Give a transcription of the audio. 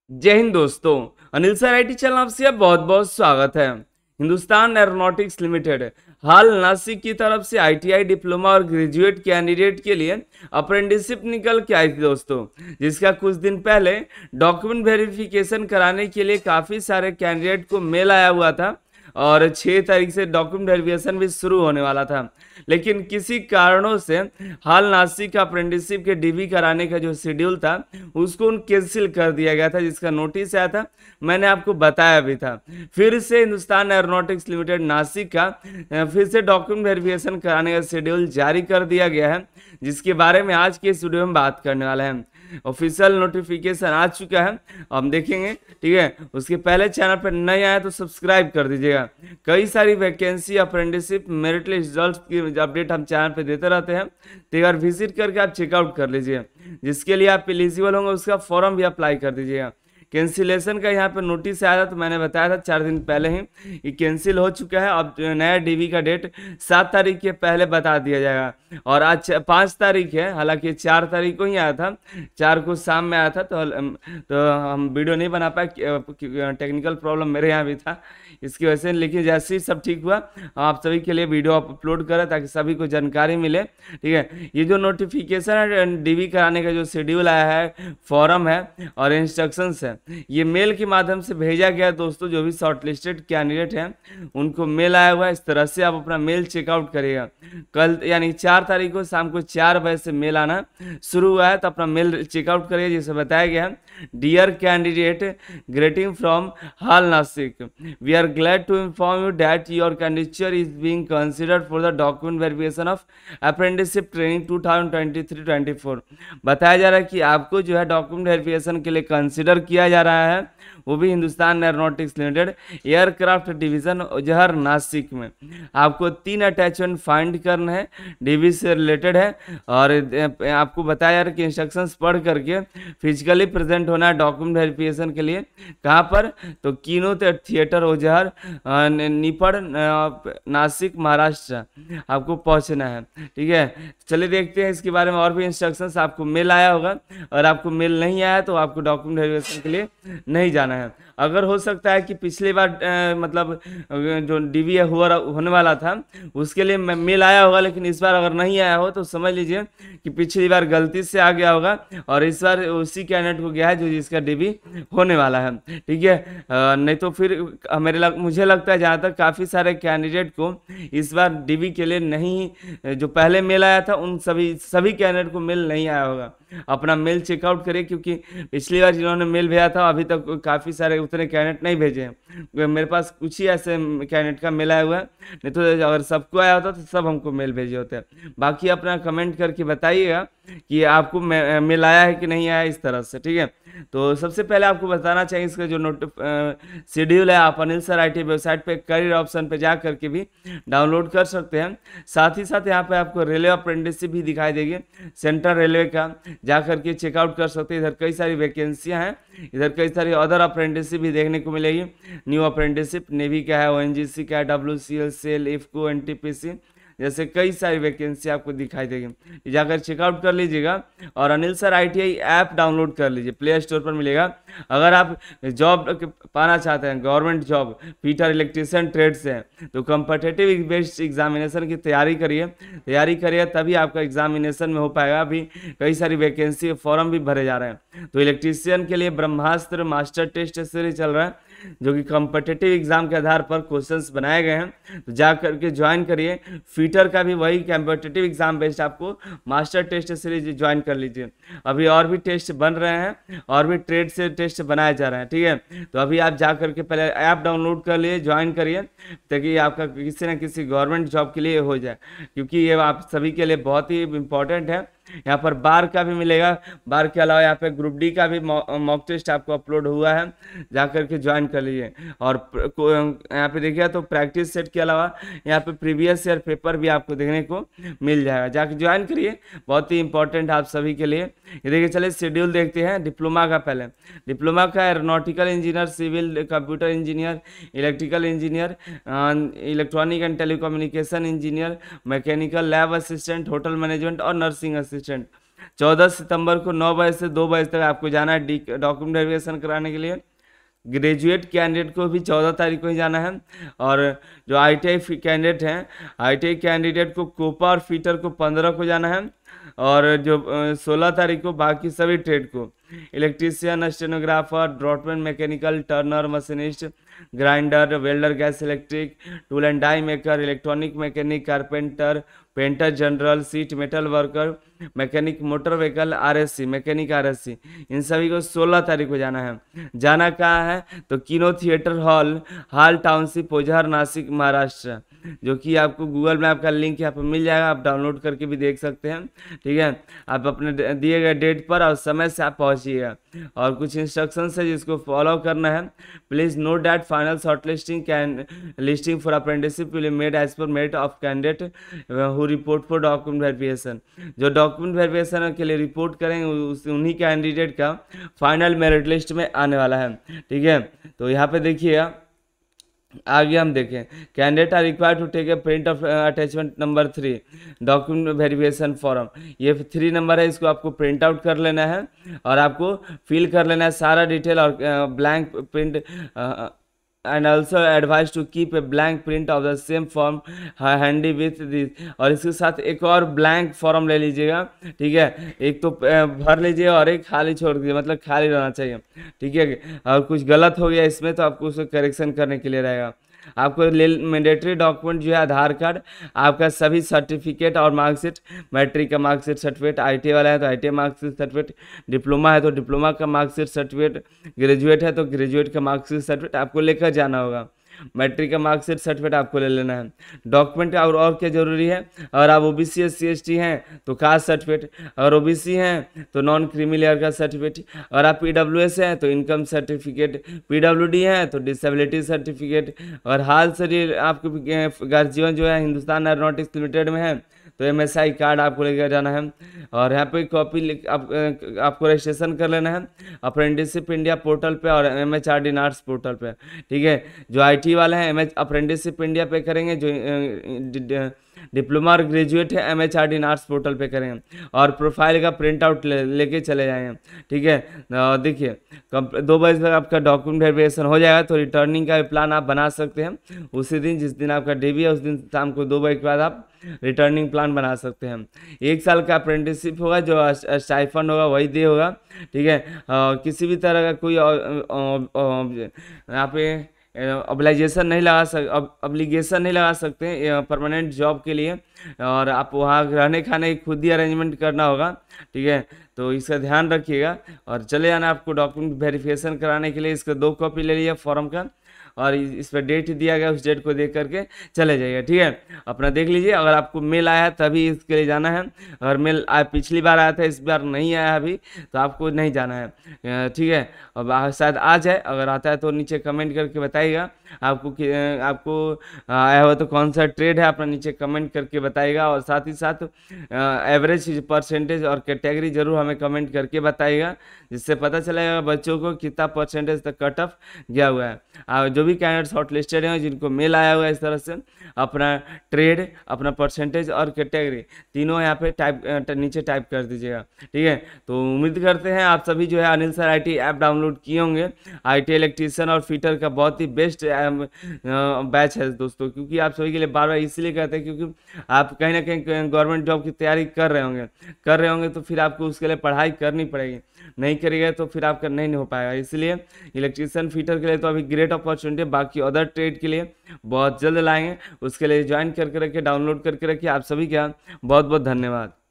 जय हिंद दोस्तों। Anil sir IT channel आपसे बहुत बहुत स्वागत है। हिंदुस्तान एरोनॉटिक्स लिमिटेड हाल नासिक की तरफ से आईटीआई डिप्लोमा और ग्रेजुएट कैंडिडेट के लिए अप्रेंटिसशिप निकल के आई थी दोस्तों, जिसका कुछ दिन पहले डॉक्यूमेंट वेरिफिकेशन कराने के लिए काफ़ी सारे कैंडिडेट को मेल आया हुआ था और 6 तारीख से डॉक्यूमेंट वेरिफिकेशन भी शुरू होने वाला था। लेकिन किसी कारणों से हाल नासिक का अप्रेंटिसशिप के डीवी कराने का जो शेड्यूल था उसको कैंसिल कर दिया गया था, जिसका नोटिस आया था, मैंने आपको बताया भी था। फिर से हिंदुस्तान एरोनॉटिक्स लिमिटेड नासिक का फिर से डॉक्यूमेंट वेरिफिकेशन कराने का शेड्यूल जारी कर दिया गया है, जिसके बारे में आज के इस वीडियो में बात करने वाले हैं। ऑफिशियल नोटिफिकेशन आ चुका है, हम देखेंगे। ठीक है, उसके पहले चैनल पर नए आए तो सब्सक्राइब कर दीजिएगा। कई सारी vacancy apprenticeship merit list result की अपडेट हम चैनल पे देते रहते हैं, तो एक बार विजिट करके आप चेकआउट कर लीजिए। जिसके लिए आप एलिजिबल होंगे उसका फॉर्म भी अप्लाई कर दीजिएगा। कैंसिलेशन का यहाँ पे नोटिस आया था, तो मैंने बताया था 4 दिन पहले ही ये कैंसिल हो चुका है। अब नया डीवी का डेट 7 तारीख के पहले बता दिया जाएगा और आज 5 तारीख है। हालांकि 4 तारीख को ही आया था, 4 को शाम में आया था, तो हम वीडियो नहीं बना पाए, टेक्निकल प्रॉब्लम मेरे यहाँ भी था इसकी वजह से। लेकिन जैसे ही सब ठीक हुआ आप सभी के लिए वीडियो अपलोड करें ताकि सभी को जानकारी मिले। ठीक है, ये जो नोटिफिकेशन है डीवी कराने का जो शेड्यूल आया है, फॉर्म है और इंस्ट्रक्शंस है, ये मेल के माध्यम से भेजा गया दोस्तों। जो भी शॉर्टलिस्टेड कैंडिडेट हैं उनको मेल आया हुआ है। इस तरह से आप अपना मेल चेकआउट करिएगा। कल यानी 4 तारीख को शाम को 4 बजे से मेल आना शुरू हुआ है, तो अपना मेल चेकआउट करिए। जिसे बताया गया है, dear candidate, greeting from HAL Nashik, we are glad to inform you that your candidature is being considered for the document verification of apprenticeship training 2023-24। बताया जा रहा है कि आपको जो है डॉक्यूमेंट वेरिफिकेशन के लिए कंसिडर किया जा रहा है, वो भी Hindustan Aeronautics Limited Aircraft Division Ojhar Nashik में। आपको 3 अटैचमेंट फाइंड करना है, डीवी से रिलेटेड है। और आपको बताया जा रहा है कि इंस्ट्रक्शंस पढ़ करके फिजिकली प्रेजेंट होना है डॉक्यूमेंट वेरिफिकेशन के लिए। कहाँ पर? तो कीनो थिएटर उजहर निपड़ नासिक महाराष्ट्र आपको पहुंचना है। ठीक है, चलिए देखते हैं इसके बारे में और भी इंस्ट्रक्शंस। आपको मेल आया होगा, और आपको मेल नहीं आया तो आपको डॉक्यूमेंट वेरिफिकेशन के लिए नहीं जाना है। अगर हो सकता है कि पिछली बार मतलब जो डीवी होने वाला था उसके लिए मेल आया होगा, लेकिन इस बार अगर नहीं आया हो तो समझ लीजिए कि पिछली बार गलती से आ गया होगा और इस बार उसी कैंडिडेट को गया है जो जिसका डीवी होने वाला है। ठीक है, नहीं तो फिर मुझे लगता है जहाँ तक काफ़ी सारे कैंडिडेट को इस बार डीवी के लिए नहीं, जो पहले मेल आया था उन सभी कैंडिडेट को मेल नहीं आया होगा। अपना मेल चेकआउट करिए, क्योंकि पिछली बार जिन्होंने मेल भेजा था अभी तक काफ़ी सारे उतने कैंडिडेट नहीं भेजे हैं। मेरे पास कुछ ही ऐसे कैंडिडेट का मेल आया हुआ है, नहीं तो अगर सबको आया होता तो सब हमको मेल भेजे होते हैं। बाकी अपना कमेंट करके बताइएगा कि आपको मेल आया है कि नहीं आया, इस तरह से। ठीक है, तो सबसे पहले आपको बताना चाहिए इसका जो शेड्यूल है आप अनिल सर आईटी वेबसाइट पे करियर ऑप्शन पे जा करके भी डाउनलोड कर सकते हैं। साथ ही साथ यहाँ पे आपको रेलवे अप्रेंटिसशिप भी दिखाई देगी, सेंट्रल रेलवे का, जा करके चेकआउट कर सकते हैं। इधर कई सारी वैकेंसियाँ हैं, इधर कई सारी अदर अप्रेंटिसशिप भी देखने को मिलेगी। न्यू अप्रेंटिसशिप नेवी का है, ओएनजीसी का है, WCL, सेल, इफको, एनटीपीसी जैसे कई सारी वैकेंसी आपको दिखाई देगी। जाकर चेकआउट कर लीजिएगा और Anil sir ITI app download कर लीजिए, प्ले स्टोर पर मिलेगा। अगर आप जॉब पाना चाहते हैं, government job, fitter, electrician trade से हैं, तो कम्पिटिटिव बेस्ड एग्जामिनेशन की तैयारी करिए, तभी आपका एग्जामिनेशन में हो पाएगा। अभी कई सारी वैकेंसी फॉर्म भी भरे जा रहे हैं। तो इलेक्ट्रीशियन के लिए ब्रह्मास्त्र मास्टर टेस्ट सीरीज चल रहा है, जो कि कॉम्पिटिटिव एग्जाम के आधार पर क्वेश्चंस बनाए गए हैं, तो जा करके ज्वाइन करिए। फीटर का भी वही कॉम्पिटिटिव एग्जाम बेस्ड आपको मास्टर टेस्ट सीरीज ज्वाइन कर लीजिए। अभी और भी टेस्ट बन रहे हैं और भी ट्रेड से टेस्ट बनाए जा रहे हैं। ठीक है, तो अभी आप जा करके पहले ऐप डाउनलोड कर लिए, ज्वाइन करिए, ताकि आपका किसी न किसी गवर्नमेंट जॉब के लिए हो जाए, क्योंकि ये आप सभी के लिए बहुत ही इंपॉर्टेंट है। यहाँ पर बार का भी मिलेगा, बार के अलावा यहाँ पे ग्रुप डी का भी मॉक टेस्ट आपको अपलोड हुआ है, जा करके ज्वाइन कर लीजिए। और यहाँ पे देखिए तो प्रैक्टिस सेट के अलावा यहाँ पे प्रीवियस ईयर पेपर भी आपको देखने को मिल जाएगा, जाके ज्वाइन करिए, बहुत ही इंपॉर्टेंट आप सभी के लिए। ये देखिए, चलिए शेड्यूल देखते हैं डिप्लोमा का। पहले डिप्लोमा का aeronautical engineer, civil, computer engineer, electrical engineer, electronic and telecommunication engineer, mechanical, lab assistant, hotel management और नर्सिंग असिस्टेंट। 14 सितंबर को 9 बजे से 2 बजे तक आपको जाना है डॉक्यूमेंट वेरिफिकेशन कराने के लिए। ग्रेजुएट कैंडिडेट को भी 14 तारीख को ही जाना है। और जो ITI कैंडिडेट हैं, ITI कैंडिडेट को कोपा और फीटर को 15 को जाना है। और जो 16 तारीख को बाकी सभी ट्रेड को, electrician, stenographer, draughtsman, mechanical, turner, machinist, grinder, welder, gas electric, tool and die maker, electronic mechanic, carpenter, painter general, sheet metal worker, mechanic motor vehicle, RSC mechanic RSC, इन सभी को 16 तारीख को जाना है। जाना कहाँ है? तो किनो थिएटर हॉल, हाल टाउनशिप, ओझार, नासिक, महाराष्ट्र, जो कि आपको गूगल मैप का लिंक यहाँ पर मिल जाएगा, आप डाउनलोड करके भी देख सकते हैं। ठीक है, आप अपने दिए गए डेट पर और समय से आप पहुँचिएगा। और कुछ इंस्ट्रक्शंस है जिसको फॉलो करना है। Please note that final shortlisting for apprenticeship will be made as per merit of candidate who report for document verification. जो डॉक्यूमेंट वेरिफिकेशन के लिए रिपोर्ट करेंगे उन्हीं कैंडिडेट का फाइनल मेरिट लिस्ट में आने वाला है। ठीक है, तो यहाँ पे देखिएगा, आगे हम देखें, candidate are required to take a print of attachment number 3 document verification form. ये 3 नंबर है, इसको आपको प्रिंट आउट कर लेना है और आपको फिल कर लेना है सारा डिटेल और blank print and also advise to keep a blank print of the same form handy with this. और इसके साथ एक और ब्लैंक फॉर्म ले लीजिएगा। ठीक है, एक तो भर लीजिए और एक खाली छोड़ दीजिए, मतलब खाली रहना चाहिए। ठीक है, और कुछ गलत हो गया इसमें तो आपको उसको करेक्शन करने के लिए रहेगा। आपको मैंडेटरी डॉक्यूमेंट जो है आधार कार्ड, आपका सभी सर्टिफिकेट और मार्कशीट, मैट्रिक का मार्कशीट सर्टिफिकेट, ITI वाला है तो ITI मार्कशीट सर्टिफिकेट, डिप्लोमा है तो डिप्लोमा का मार्कशीट सर्टिफिकेट, ग्रेजुएट है तो ग्रेजुएट का मार्कशीट सर्टिफिकेट आपको लेकर जाना होगा। मैट्रिक का मार्कशीट सर्टिफिकेट आपको ले लेना है। डॉक्यूमेंट और क्या जरूरी है? अगर आप OBC SC ST हैं तो कास्ट सर्टिफिकेट, अगर OBC हैं तो नॉन क्रीमी लेयर का सर्टिफिकेट, अगर आप PWS हैं तो इनकम सर्टिफिकेट, PWD हैं तो डिसेबिलिटी सर्टिफिकेट, और हाल से आपके गार्जियन जो है हिंदुस्तान एरोनॉटिक्स लिमिटेड में है तो MSI कार्ड आपको लेकर जाना है। और यहाँ पे कॉपी आपको रजिस्ट्रेशन कर लेना है अप्रेंटिसशिप इंडिया पोर्टल पे और MHRD NARS पोर्टल पे। ठीक है, जो IT वाले हैं अप्रेंटिसशिप इंडिया पे करेंगे, जो डिप्लोमा और ग्रेजुएट है MHRD NARS पोर्टल पे करेंगे, और प्रोफाइल का प्रिंट आउट लेके चले जाएंगे। ठीक है, देखिए 2 बजे तक आपका डॉक्यूमेंट वेरिफिकेशन हो जाएगा तो रिटर्निंग का भी प्लान आप बना सकते हैं। उसी दिन जिस दिन आपका DV है उस दिन शाम को 2 बजे के बाद आप रिटर्निंग प्लान बना सकते हैं। 1 साल का अप्रेंटिसशिप होगा, जो स्टाइफंड होगा वही दे होगा। ठीक है, किसी भी तरह का कोई यहाँ पे ऑब्लिगेशन नहीं लगा सकते परमानेंट जॉब के लिए, और आप वहाँ रहने खाने की खुद ही अरेंजमेंट करना होगा। ठीक है, तो इसका ध्यान रखिएगा और चले जाना आपको डॉक्यूमेंट वेरिफिकेशन कराने के लिए। इसका 2 कॉपी ले लीजिए फॉर्म का, और इस पर डेट दिया गया उस डेट को देख करके चले जाइए। ठीक है, अपना देख लीजिए, अगर आपको मेल आया है तभी इसके लिए जाना है। अगर मेल पिछली बार आया था, इस बार नहीं आया अभी, तो आपको नहीं जाना है। ठीक है, अब शायद आ जाए, अगर आता है तो नीचे कमेंट करके बताइएगा आपको आया हुआ तो कौन सा ट्रेड है, अपना नीचे कमेंट करके बताइएगा। और साथ ही साथ एवरेज परसेंटेज और कैटेगरी जरूर हमें कमेंट करके बताइएगा, जिससे पता चलेगा बच्चों को कितना परसेंटेज तक कट ऑफ गया हुआ है। जो भी कैंडिडेट शॉर्ट लिस्टेड हैं जिनको मेल आया हुआ है, इस तरह से अपना ट्रेड, अपना परसेंटेज और कैटेगरी तीनों यहाँ पे नीचे टाइप कर दीजिएगा। ठीक है, तो उम्मीद करते हैं आप सभी जो है Anil sir IT app download किए होंगे। IT इलेक्ट्रीशियन और फिटर का बहुत ही बेस्ट बैच है दोस्तों, क्योंकि आप सभी के लिए बार बार इसलिए कहते हैं क्योंकि आप कहीं ना कहीं गवर्नमेंट जॉब की तैयारी कर रहे होंगे तो फिर आपको उसके लिए पढ़ाई करनी पड़ेगी। नहीं करिएगा तो फिर आपका नहीं हो पाएगा। इसलिए इलेक्ट्रीशियन फिटर के लिए तो अभी ग्रेट अपॉर्चुनिटी, बाकी अदर ट्रेड के लिए बहुत जल्द लाएंगे। उसके लिए ज्वाइन करके रखिए, डाउनलोड करके रखिए। आप सभी का बहुत बहुत धन्यवाद।